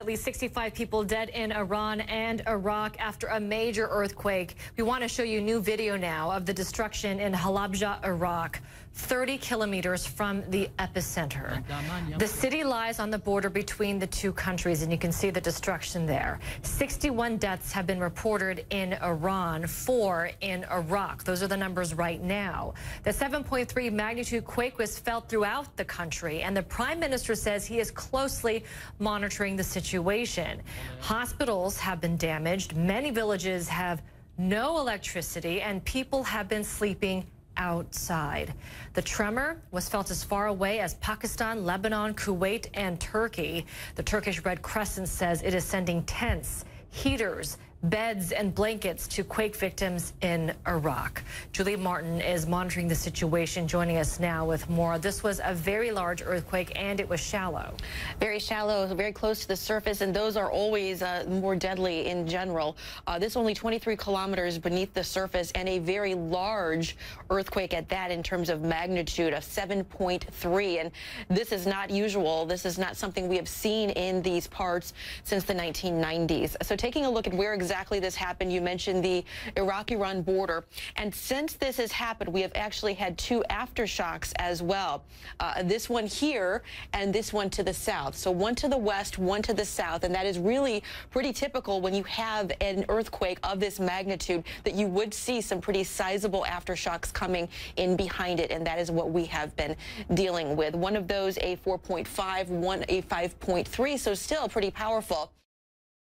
At least 65 people dead in Iran and Iraq after a major earthquake. We want to show you new video now of the destruction in Halabja, Iraq, 30 kilometers from the epicenter. The city lies on the border between the two countries, and you can see the destruction there. 61 deaths have been reported in Iran, 4 in Iraq. Those are the numbers right now. The 7.3 magnitude quake was felt throughout the country, and the Prime Minister says he is closely monitoring the situation. Hospitals have been damaged. Many villages have no electricity, and people have been sleeping outside. The tremor was felt as far away as Pakistan, Lebanon, Kuwait, and Turkey. The Turkish Red Crescent says it is sending tents, heaters, beds, and blankets to quake victims in Iraq. Julie Martin is monitoring the situation, joining us now with more. This was a very large earthquake, and it was shallow. Very shallow, very close to the surface, and those are always more deadly in general. This only 23 kilometers beneath the surface, and a very large earthquake at that in terms of magnitude of 7.3. And this is not usual. This is not something we have seen in these parts since the 1990s. So taking a look at where exactly this happened, you mentioned the Iraq-Iran border. And since this has happened, we have actually had 2 aftershocks as well. This one here and this one to the south. So one to the west, one to the south. And that is really pretty typical when you have an earthquake of this magnitude, that you would see some pretty sizable aftershocks coming in behind it. And that is what we have been dealing with. One of those a 4.5, one a 5.3. So still pretty powerful.